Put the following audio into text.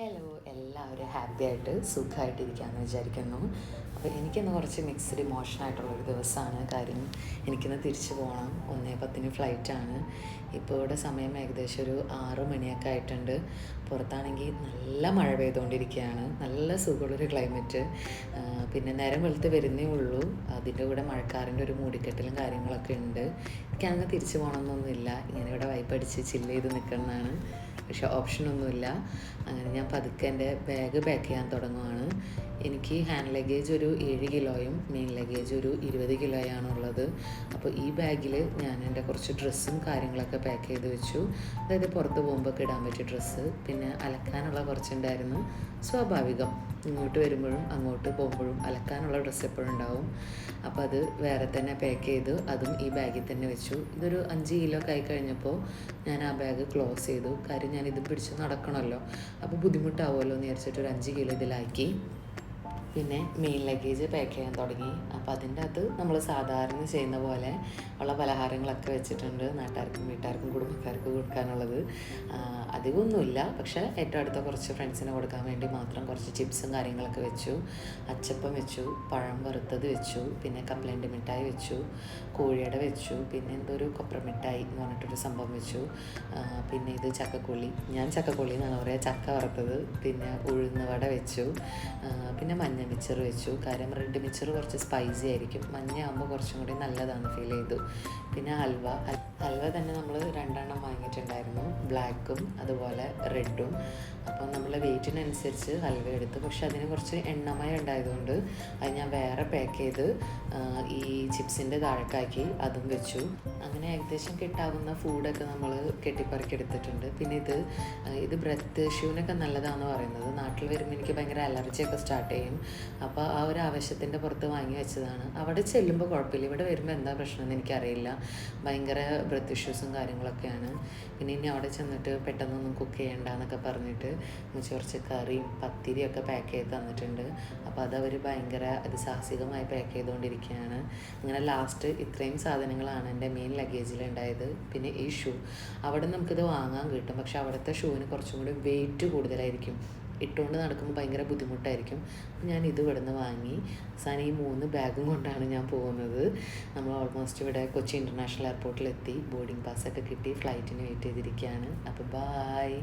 Hello, എല്ലാവരും happy ആയിട്ട് സുഖമായിട്ടിരിക്കാമെന്ന് വിചാരിക്കുന്നു. അപ്പോൾ എനിക്കിന്ന് കുറച്ച് മിക്സ്ഡ് ഇമോഷനായിട്ടുള്ളൊരു ദിവസമാണ്. കാര്യം എനിക്കിന്ന് തിരിച്ചു പോകണം. 1:10 ഫ്ലൈറ്റാണ്. ഇപ്പോൾ ഇവിടെ സമയം ഏകദേശം ഒരു 6 മണിയൊക്കെ ആയിട്ടുണ്ട്. പുറത്താണെങ്കിൽ നല്ല മഴ പെയ്തുകൊണ്ടിരിക്കുകയാണ്. നല്ല സുഖമുള്ളൊരു ക്ലൈമറ്റ്. പിന്നെ നേരം വെളുത്ത് വരുന്നേ ഉള്ളൂ. അതിൻ്റെ കൂടെ മഴക്കാറിൻ്റെ ഒരു മൂടിക്കെട്ടലും കാര്യങ്ങളൊക്കെ ഉണ്ട്. എനിക്കങ്ങനെ തിരിച്ചു പോകണമെന്നൊന്നുമില്ല. ഇങ്ങനെ ഇവിടെ വൈബടിച്ച് ചില്ല് ചെയ്ത് നിൽക്കുന്നതാണ്. പക്ഷേ ഓപ്ഷനൊന്നുമില്ല. അങ്ങനെ ഞാൻ പതുക്കെ എൻ്റെ ബാഗ് പാക്ക് ചെയ്യാൻ തുടങ്ങുവാണ്. എനിക്ക് ഹാൻഡ് ലഗേജ് ഒരു 7 കിലോയും മെയിൻ ലഗേജ് ഒരു 20 കിലോയാണുള്ളത്. അപ്പോൾ ഈ ബാഗിൽ ഞാൻ എൻ്റെ കുറച്ച് ഡ്രസ്സും കാര്യങ്ങളൊക്കെ പാക്ക് ചെയ്ത് വെച്ചു. അതായത് പുറത്ത് പോകുമ്പോൾ ഇടാൻ പറ്റിയ ഡ്രസ്സ്, പിന്നെ അലക്കാനുള്ള കുറച്ചുണ്ടായിരുന്നു. സ്വാഭാവികം, ഇങ്ങോട്ട് വരുമ്പോഴും അങ്ങോട്ട് പോകുമ്പോഴും അലക്കാനുള്ള ഡ്രസ്സ് എപ്പോഴും ഉണ്ടാവും. അപ്പോൾ അത് വേറെ തന്നെ പാക്ക് ചെയ്ത് അതും ഈ ബാഗിൽ തന്നെ വെച്ചു. ഇതൊരു 5 കിലോ ഒക്കെ ആയി കഴിഞ്ഞപ്പോൾ ഞാൻ ആ ബാഗ് ക്ലോസ് ചെയ്തു. കാര്യം ഞാനിത് പിടിച്ച് നടക്കണമല്ലോ, അപ്പോൾ ബുദ്ധിമുട്ടാവുമല്ലോ എന്ന് വിചാരിച്ചിട്ട് ഒരു 5 കിലോ ഇതിലാക്കി. പിന്നെ മെയിൻ ലഗേജ് പാക്ക് ചെയ്യാൻ തുടങ്ങി. അപ്പോൾ അതിൻ്റെ അകത്ത് നമ്മൾ സാധാരണ ചെയ്യുന്ന പോലെ ഉള്ള പലഹാരങ്ങളൊക്കെ വെച്ചിട്ടുണ്ട്. നാട്ടുകാർക്കും വീട്ടുകാർക്കും കുടുംബക്കാർക്കും കൊടുക്കാനുള്ളത് അധികമൊന്നുമില്ല. പക്ഷേ ഏറ്റവും അടുത്ത കുറച്ച് ഫ്രണ്ട്സിന് കൊടുക്കാൻ വേണ്ടി മാത്രം കുറച്ച് ചിപ്സും കാര്യങ്ങളൊക്കെ വെച്ചു. അച്ചപ്പം വെച്ചു, പഴം വറുത്തത് വെച്ചു, പിന്നെ കപ്പലണ്ടി മിഠായി വെച്ചു, കോഴിയട വെച്ചു, പിന്നെ എന്തോ ഒരു കൊപ്ര മിഠായി എന്ന് പറഞ്ഞിട്ടൊരു സംഭവം വെച്ചു. പിന്നെ ഇത് ചക്കക്കൊള്ളി, ഞാൻ ചക്കക്കൊള്ളി എന്നാണ് പറയുക, ചക്ക വറുത്തത്. പിന്നെ ഉഴുന്ന് വട വെച്ചു. പിന്നെ മഞ്ഞ മിച്ചർ വെച്ചു. കാര്യം റെഡ് മിച്ചർ കുറച്ച് സ്പൈസി ആയിരിക്കും, മഞ്ഞ ആകുമ്പോൾ കുറച്ചും കൂടി നല്ലതാണ് ഫീൽ ചെയ്തു. പിന്നെ ഹൽവ തന്നെ നമ്മൾ 2 വാങ്ങിയിട്ടുണ്ടായിരുന്നു, ബ്ലാക്കും അതുപോലെ റെഡും. അപ്പോൾ നമ്മൾ വെയിറ്റിനനുസരിച്ച് ഹൽവ എടുത്തു. പക്ഷെ അതിന് കുറച്ച് എണ്ണമയം ഉണ്ടായതുകൊണ്ട് അത് ഞാൻ വേറെ പാക്ക് ചെയ്ത് ഈ ചിപ്സിൻ്റെ താഴേക്കാക്കി അതും വെച്ചു. അങ്ങനെ ഏകദേശം കിട്ടാവുന്ന ഫുഡൊക്കെ നമ്മൾ കെട്ടിപ്പറക്കി എടുത്തിട്ടുണ്ട്. പിന്നെ ഇത് ബ്രെത്ത് ഇഷ്യൂവിനൊക്കെ നല്ലതാണെന്ന് പറയുന്നത്. നാട്ടിൽ വരുമ്പോൾ എനിക്ക് ഭയങ്കര അലർജിയൊക്കെ സ്റ്റാർട്ട് ചെയ്യും. അപ്പോൾ ആ ഒരു ആവശ്യത്തിൻ്റെ പുറത്ത് വാങ്ങി വെച്ചതാണ്. അവിടെ ചെല്ലുമ്പോൾ കുഴപ്പമില്ല, ഇവിടെ വരുമ്പോൾ എന്താ പ്രശ്നമെന്ന് എനിക്കറിയില്ല. ഭയങ്കര ബ്രെത്ത് ഇഷ്യൂസും കാര്യങ്ങളൊക്കെയാണ്. പിന്നെ ഇനി അവിടെ ചെന്നിട്ട് പെട്ടെന്നൊന്നും കുക്ക് ചെയ്യണ്ട എന്നൊക്കെ പറഞ്ഞിട്ട് കുറച്ച് കറിയും പത്തിരിയൊക്കെ പാക്ക് ചെയ്ത് തന്നിട്ടുണ്ട്. അപ്പോൾ അതവർ ഭയങ്കര അതിസാഹസികമായി പാക്ക് ചെയ്തുകൊണ്ടിരിക്കുകയാണ്. അങ്ങനെ ലാസ്റ്റ് ഇത്രയും സാധനങ്ങളാണ് എൻ്റെ മെയിൻ ലഗേജിലുണ്ടായത്. പിന്നെ ഈ ഷൂ, അവിടെ നമുക്കിത് വാങ്ങാൻ കിട്ടും, പക്ഷെ അവിടുത്തെ ഷൂവിന് കുറച്ചും കൂടി വെയിറ്റ് കൂടുതലായിരിക്കും. ഇട്ടുകൊണ്ട് നടക്കുമ്പോൾ ഭയങ്കര ബുദ്ധിമുട്ടായിരിക്കും. ഞാൻ ഇത് ഇവിടുന്ന് വാങ്ങി. അവസാനം ഈ 3 ബാഗും കൊണ്ടാണ് ഞാൻ പോകുന്നത്. നമ്മൾ ഓൾമോസ്റ്റ് ഇവിടെ കൊച്ചി ഇൻ്റർനാഷണൽ എയർപോർട്ടിലെത്തി. ബോർഡിംഗ് പാസ്സൊക്കെ കിട്ടി ഫ്ലൈറ്റിന് വെയിറ്റ് ചെയ്തിരിക്കുകയാണ്. അപ്പോൾ ബായ്.